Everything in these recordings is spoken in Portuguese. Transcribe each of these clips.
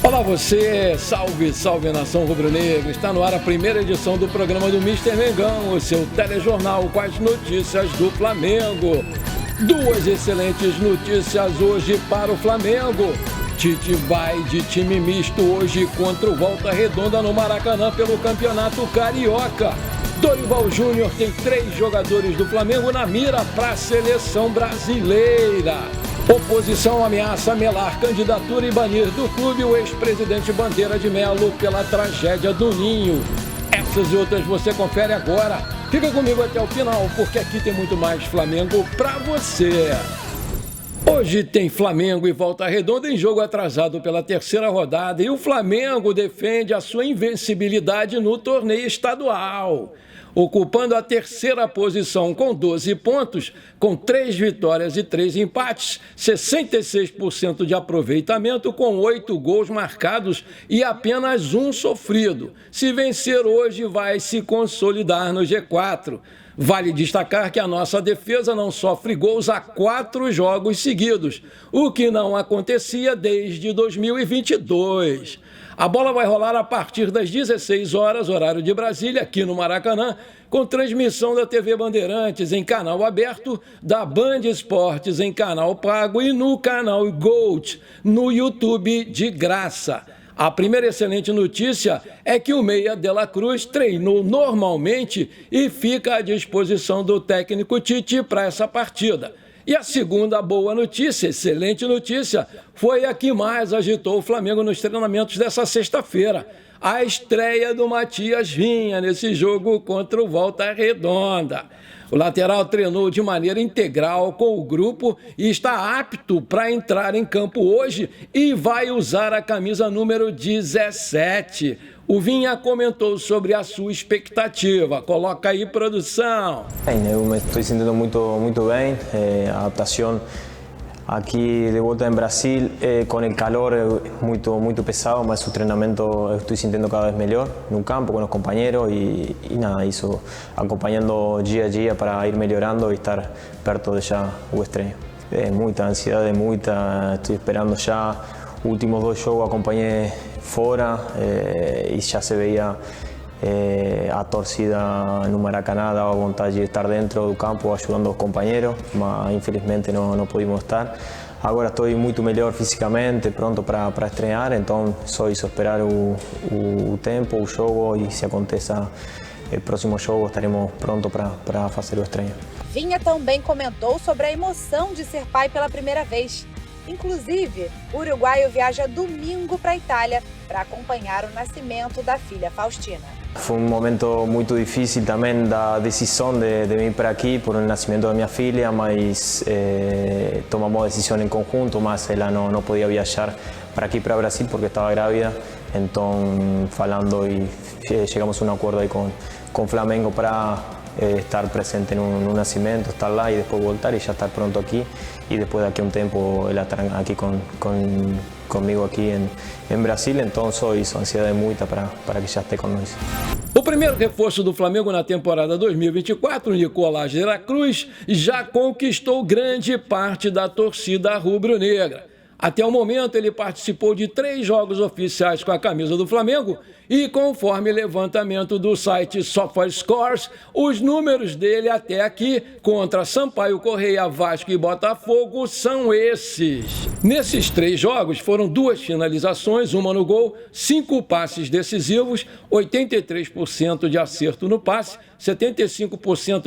Olá você, salve, salve nação rubro-negra, está no ar a primeira edição do programa do Mister Mengão, o seu telejornal com as notícias do Flamengo. Duas excelentes notícias hoje para o Flamengo. Tite vai de time misto hoje contra o Volta Redonda no Maracanã pelo Campeonato Carioca. Dorival Júnior tem 3 jogadores do Flamengo na mira para a seleção brasileira. Oposição ameaça melar candidatura e banir do clube o ex-presidente Bandeira de Melo pela tragédia do Ninho. Essas e outras você confere agora. Fica comigo até o final, porque aqui tem muito mais Flamengo pra você. Hoje tem Flamengo e Volta Redonda em jogo atrasado pela terceira rodada e o Flamengo defende a sua invencibilidade no torneio estadual. Ocupando a terceira posição com 12 pontos, com 3 vitórias e 3 empates, 66% de aproveitamento com 8 gols marcados e apenas 1 sofrido. Se vencer hoje, vai se consolidar no G4. Vale destacar que a nossa defesa não sofre gols há 4 jogos seguidos, o que não acontecia desde 2022. A bola vai rolar a partir das 16 horas, horário de Brasília, aqui no Maracanã, com transmissão da TV Bandeirantes em canal aberto, da Band Esportes em canal pago e no canal Gold, no YouTube de graça. A primeira excelente notícia é que o Meia de la Cruz treinou normalmente e fica à disposição do técnico Tite para essa partida. E a segunda boa notícia, excelente notícia, foi a que mais agitou o Flamengo nos treinamentos dessa sexta-feira. A estreia do Matias Vinha nesse jogo contra o Volta Redonda. O lateral treinou de maneira integral com o grupo e está apto para entrar em campo hoje e vai usar a camisa número 17. O Vinha comentou sobre a sua expectativa. Coloca aí, produção. Eu me estou sentindo muito bem. A adaptação aqui de volta em Brasil, com o calor muito pesado, mas o treinamento eu estou sentindo cada vez melhor no campo, com os companheiros e nada, isso acompanhando dia a dia para ir melhorando e estar perto de já o estreio. Muita ansiedade, estou esperando já. Os últimos 2 jogos acompanhei fora e já se veia a torcida no Maracanã, dava vontade de estar dentro do campo ajudando os companheiros, mas infelizmente não pudimos estar. Agora estou muito melhor fisicamente, pronto para estrear, então só isso, esperar o tempo, o jogo e se aconteça o próximo jogo estaremos prontos para fazer o estreio. Vinha também comentou sobre a emoção de ser pai pela primeira vez. Inclusive, o uruguaio viaja domingo para a Itália para acompanhar o nascimento da filha Faustina. Foi momento muito difícil também da decisão de vir para aqui por o nascimento da minha filha, mas tomamos a decisão em conjunto, mas ela não podia viajar para aqui, para Brasil, porque estava grávida. Então, falando e chegamos a um acordo aí com Flamengo para estar presente no nascimento, estar lá e depois voltar e já estar pronto aqui. E depois daqui a um tempo ela estará aqui comigo aqui em Brasil, então só isso, ansiedade muita para que já esteja conosco. O primeiro reforço do Flamengo na temporada 2024, Nicolás de la Cruz, já conquistou grande parte da torcida rubro-negra. Até o momento, ele participou de 3 jogos oficiais com a camisa do Flamengo e, conforme levantamento do site SofaScores, os números dele até aqui contra Sampaio Correia, Vasco e Botafogo são esses. Nesses 3 jogos foram 2 finalizações, uma no gol, 5 passes decisivos, 83% de acerto no passe, 75%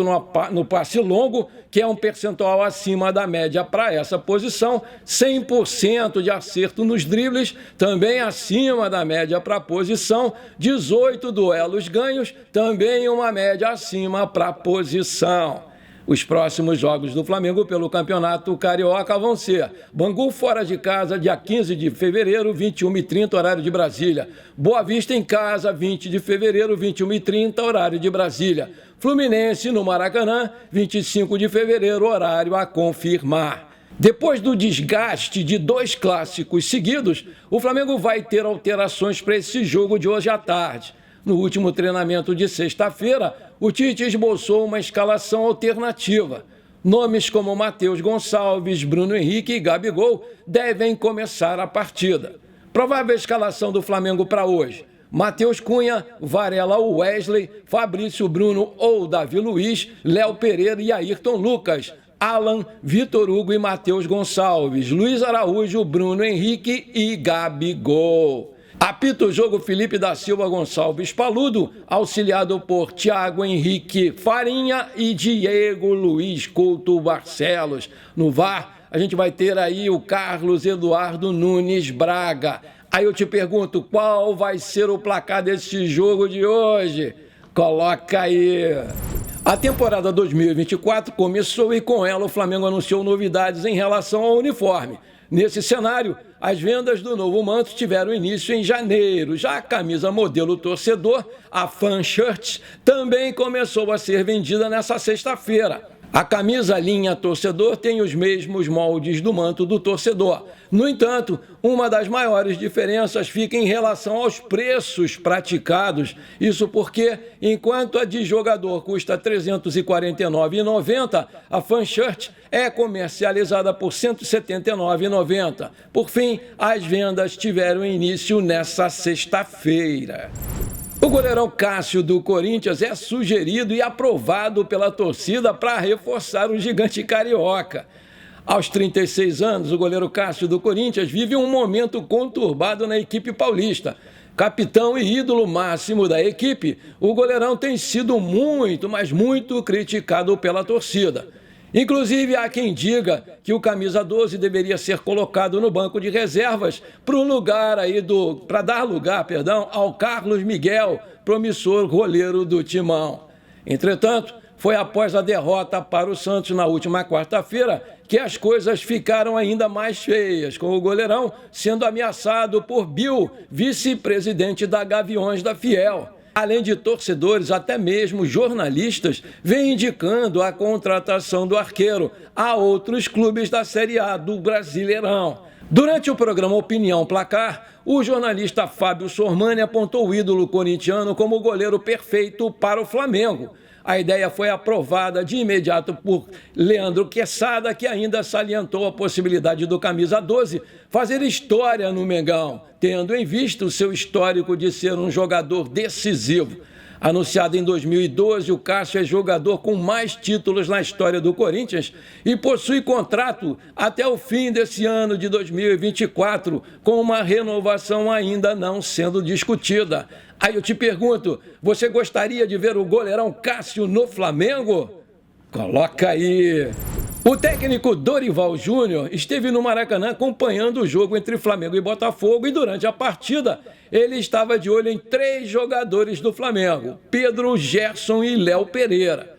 no passe longo, que é um percentual acima da média para essa posição, 100% de acerto nos dribles, também acima da média para a posição, 18 duelos ganhos, também uma média acima para a posição. Os próximos jogos do Flamengo pelo Campeonato Carioca vão ser Bangu fora de casa, dia 15 de fevereiro, 21h30, horário de Brasília. Boa Vista em casa, 20 de fevereiro, 21h30, horário de Brasília. Fluminense no Maracanã, 25 de fevereiro, horário a confirmar. Depois do desgaste de 2 clássicos seguidos, o Flamengo vai ter alterações para esse jogo de hoje à tarde. No último treinamento de sexta-feira, o Tite esboçou uma escalação alternativa. Nomes como Matheus Gonçalves, Bruno Henrique e Gabigol devem começar a partida. Provável escalação do Flamengo para hoje: Matheus Cunha, Varela ou Wesley, Fabrício Bruno ou Davi Luiz, Léo Pereira e Ayrton Lucas, Alan, Vitor Hugo e Matheus Gonçalves, Luiz Araújo, Bruno Henrique e Gabigol. Apita o jogo Felipe da Silva Gonçalves Paludo, auxiliado por Thiago Henrique Farinha e Diego Luiz Couto Barcelos. No VAR, a gente vai ter aí o Carlos Eduardo Nunes Braga. Aí eu te pergunto, qual vai ser o placar desse jogo de hoje? Coloca aí. A temporada 2024 começou e com ela o Flamengo anunciou novidades em relação ao uniforme. Nesse cenário, as vendas do novo manto tiveram início em janeiro. Já a camisa modelo torcedor, a Fan Shirt, também começou a ser vendida nessa sexta-feira. A camisa linha torcedor tem os mesmos moldes do manto do torcedor. No entanto, uma das maiores diferenças fica em relação aos preços praticados. Isso porque, enquanto a de jogador custa R$ 349,90, a Fan Shirt é comercializada por R$ 179,90. Por fim, as vendas tiveram início nessa sexta-feira. O goleirão Cássio do Corinthians é sugerido e aprovado pela torcida para reforçar o gigante carioca. Aos 36 anos, o goleiro Cássio do Corinthians vive um momento conturbado na equipe paulista. Capitão e ídolo máximo da equipe, o goleirão tem sido muito, mas muito criticado pela torcida. Inclusive, há quem diga que o camisa 12 deveria ser colocado no banco de reservas para dar lugar ao Carlos Miguel, promissor goleiro do Timão. Entretanto, foi após a derrota para o Santos na última quarta-feira que as coisas ficaram ainda mais feias, com o goleirão sendo ameaçado por Bill, vice-presidente da Gaviões da Fiel. Além de torcedores, até mesmo jornalistas vêm indicando a contratação do arqueiro a outros clubes da Série A do Brasileirão. Durante o programa Opinião Placar, o jornalista Fábio Sormani apontou o ídolo corintiano como o goleiro perfeito para o Flamengo. A ideia foi aprovada de imediato por Leandro Quesada, que ainda salientou a possibilidade do camisa 12 fazer história no Mengão, tendo em vista o seu histórico de ser um jogador decisivo. Anunciado em 2012, o Cássio é jogador com mais títulos na história do Corinthians e possui contrato até o fim desse ano de 2024, com uma renovação ainda não sendo discutida. Aí eu te pergunto, você gostaria de ver o goleirão Cássio no Flamengo? Coloca aí! O técnico Dorival Júnior esteve no Maracanã acompanhando o jogo entre Flamengo e Botafogo e durante a partida ele estava de olho em 3 jogadores do Flamengo, Pedro, Gerson e Léo Pereira.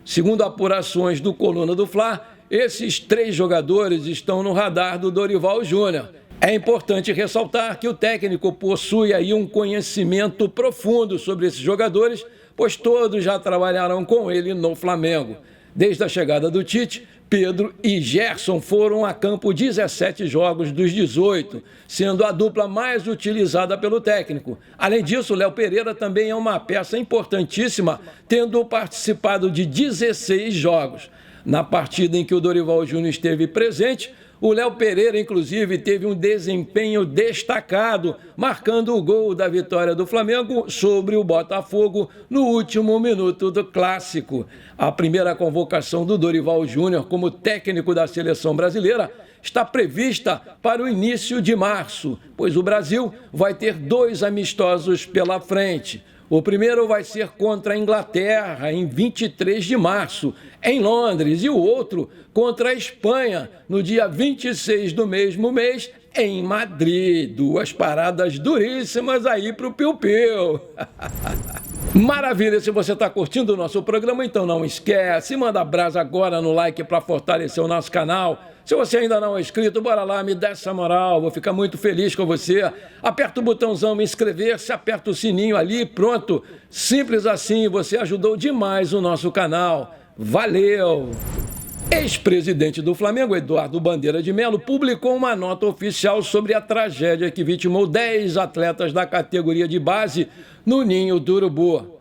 Segundo apurações do Coluna do Fla, esses 3 jogadores estão no radar do Dorival Júnior. É importante ressaltar que o técnico possui aí um conhecimento profundo sobre esses jogadores, pois todos já trabalharam com ele no Flamengo. Desde a chegada do Tite, Pedro e Gerson foram a campo 17 jogos dos 18, sendo a dupla mais utilizada pelo técnico. Além disso, Léo Pereira também é uma peça importantíssima, tendo participado de 16 jogos. Na partida em que o Dorival Júnior esteve presente, o Léo Pereira, inclusive, teve um desempenho destacado, marcando o gol da vitória do Flamengo sobre o Botafogo no último minuto do Clássico. A primeira convocação do Dorival Júnior como técnico da seleção brasileira está prevista para o início de março, pois o Brasil vai ter 2 amistosos pela frente. O primeiro vai ser contra a Inglaterra, em 23 de março, em Londres, e o outro contra a Espanha, no dia 26 do mesmo mês, em Madrid. 2 paradas duríssimas aí para o Piu-Piu. Maravilha, se você está curtindo o nosso programa, então não esquece, manda brasa agora no like para fortalecer o nosso canal. Se você ainda não é inscrito, bora lá, me dá essa moral, vou ficar muito feliz com você. Aperta o botãozão me inscrever-se, aperta o sininho ali, pronto. Simples assim, você ajudou demais o nosso canal. Valeu! Ex-presidente do Flamengo, Eduardo Bandeira de Melo, publicou uma nota oficial sobre a tragédia que vitimou 10 atletas da categoria de base no Ninho do Urubu.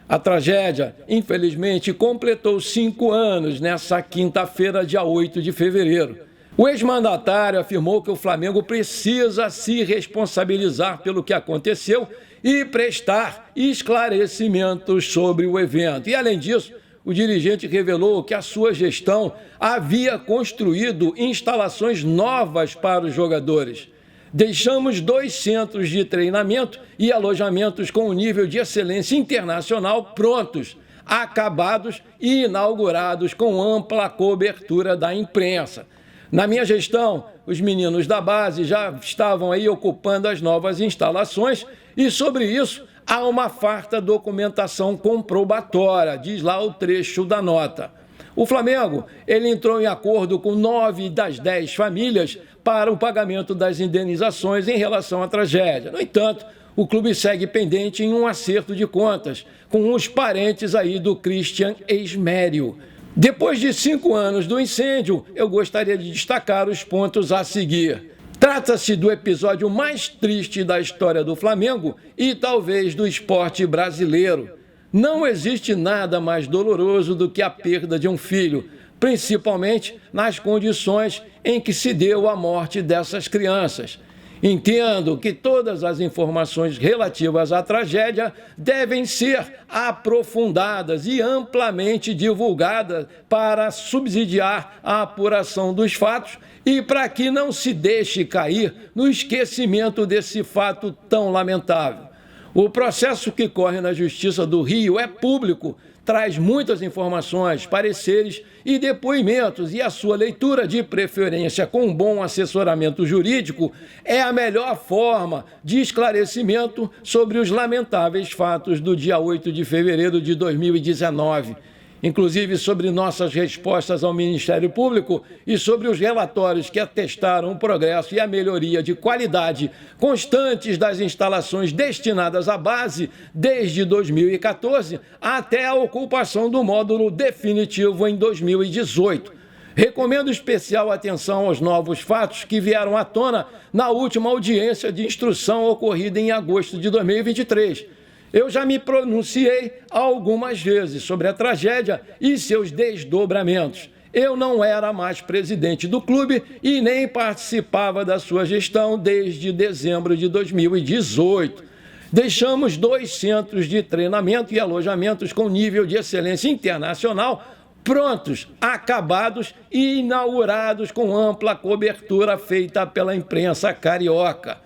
A tragédia, infelizmente, completou 5 anos nessa quinta-feira, dia 8 de fevereiro. O ex-mandatário afirmou que o Flamengo precisa se responsabilizar pelo que aconteceu e prestar esclarecimentos sobre o evento. E, além disso, o dirigente revelou que a sua gestão havia construído instalações novas para os jogadores. Deixamos 2 centros de treinamento e alojamentos com um nível de excelência internacional prontos, acabados e inaugurados com ampla cobertura da imprensa. Na minha gestão, os meninos da base já estavam aí ocupando as novas instalações e, sobre isso, há uma farta documentação comprobatória, diz lá o trecho da nota. O Flamengo, ele entrou em acordo com 9 das 10 famílias para o pagamento das indenizações em relação à tragédia. No entanto, o clube segue pendente em um acerto de contas com os parentes aí do Christian Esmério. Depois de 5 anos do incêndio, eu gostaria de destacar os pontos a seguir. Trata-se do episódio mais triste da história do Flamengo e talvez do esporte brasileiro. Não existe nada mais doloroso do que a perda de um filho, principalmente nas condições em que se deu a morte dessas crianças. Entendo que todas as informações relativas à tragédia devem ser aprofundadas e amplamente divulgadas para subsidiar a apuração dos fatos e para que não se deixe cair no esquecimento desse fato tão lamentável. O processo que corre na Justiça do Rio é público, traz muitas informações, pareceres e depoimentos, e a sua leitura, de preferência com um bom assessoramento jurídico, é a melhor forma de esclarecimento sobre os lamentáveis fatos do dia 8 de fevereiro de 2019. Inclusive sobre nossas respostas ao Ministério Público e sobre os relatórios que atestaram o progresso e a melhoria de qualidade constantes das instalações destinadas à base desde 2014 até a ocupação do módulo definitivo em 2018. Recomendo especial atenção aos novos fatos que vieram à tona na última audiência de instrução ocorrida em agosto de 2023. Eu já me pronunciei algumas vezes sobre a tragédia e seus desdobramentos. Eu não era mais presidente do clube e nem participava da sua gestão desde dezembro de 2018. Deixamos 2 centros de treinamento e alojamentos com nível de excelência internacional prontos, acabados e inaugurados com ampla cobertura feita pela imprensa carioca.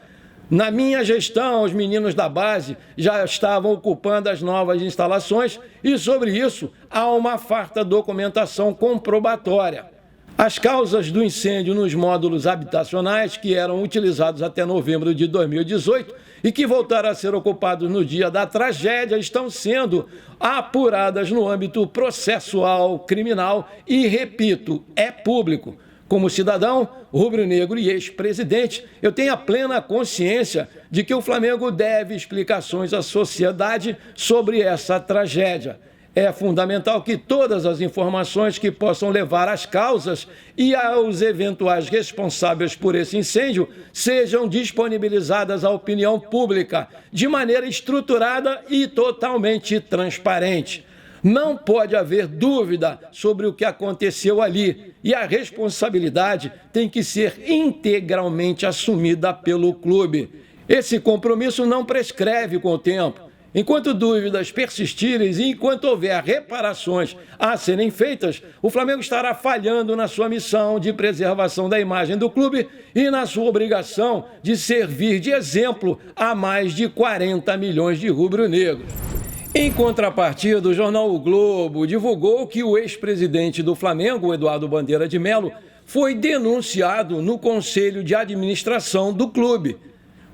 Na minha gestão, os meninos da base já estavam ocupando as novas instalações e, sobre isso, há uma farta documentação comprobatória. As causas do incêndio nos módulos habitacionais, que eram utilizados até novembro de 2018 e que voltaram a ser ocupados no dia da tragédia, estão sendo apuradas no âmbito processual criminal e, repito, é público. Como cidadão rubro-negro e ex-presidente, eu tenho a plena consciência de que o Flamengo deve explicações à sociedade sobre essa tragédia. É fundamental que todas as informações que possam levar às causas e aos eventuais responsáveis por esse incêndio sejam disponibilizadas à opinião pública de maneira estruturada e totalmente transparente. Não pode haver dúvida sobre o que aconteceu ali e a responsabilidade tem que ser integralmente assumida pelo clube. Esse compromisso não prescreve com o tempo. Enquanto dúvidas persistirem e enquanto houver reparações a serem feitas, o Flamengo estará falhando na sua missão de preservação da imagem do clube e na sua obrigação de servir de exemplo a mais de 40 milhões de rubro-negros. Em contrapartida, o jornal O Globo divulgou que o ex-presidente do Flamengo, Eduardo Bandeira de Melo, foi denunciado no Conselho de Administração do clube.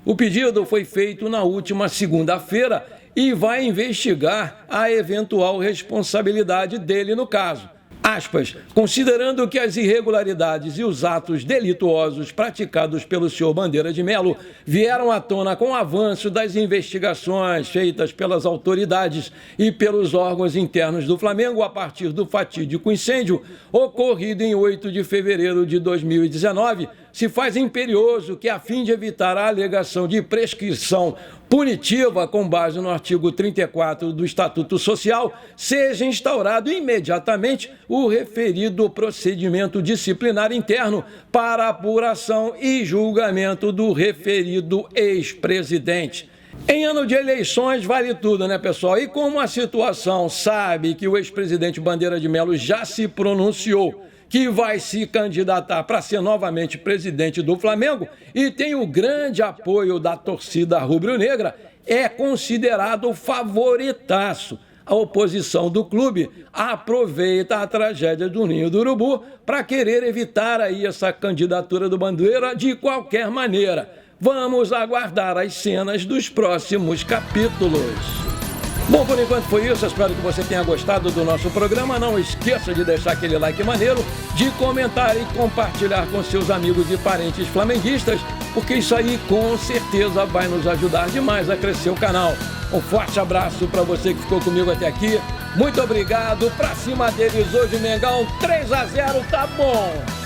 O pedido foi feito na última segunda-feira e vai investigar a eventual responsabilidade dele no caso. Aspas, considerando que as irregularidades e os atos delituosos praticados pelo senhor Bandeira de Melo vieram à tona com o avanço das investigações feitas pelas autoridades e pelos órgãos internos do Flamengo a partir do fatídico incêndio ocorrido em 8 de fevereiro de 2019, se faz imperioso que, a fim de evitar a alegação de prescrição punitiva com base no artigo 34 do Estatuto Social, seja instaurado imediatamente o referido procedimento disciplinar interno para apuração e julgamento do referido ex-presidente. Em ano de eleições vale tudo, né, pessoal? E como a situação sabe que o ex-presidente Bandeira de Mello já se pronunciou que vai se candidatar para ser novamente presidente do Flamengo e tem o grande apoio da torcida rubro-negra, é considerado favoritaço. A oposição do clube aproveita a tragédia do Ninho do Urubu para querer evitar aí essa candidatura do Bandeira de qualquer maneira. Vamos aguardar as cenas dos próximos capítulos. Bom, por enquanto foi isso. Espero que você tenha gostado do nosso programa. Não esqueça de deixar aquele like maneiro, de comentar e compartilhar com seus amigos e parentes flamenguistas, porque isso aí com certeza vai nos ajudar demais a crescer o canal. Um forte abraço para você que ficou comigo até aqui. Muito obrigado. Pra cima deles hoje, Mengão, 3-0, tá bom.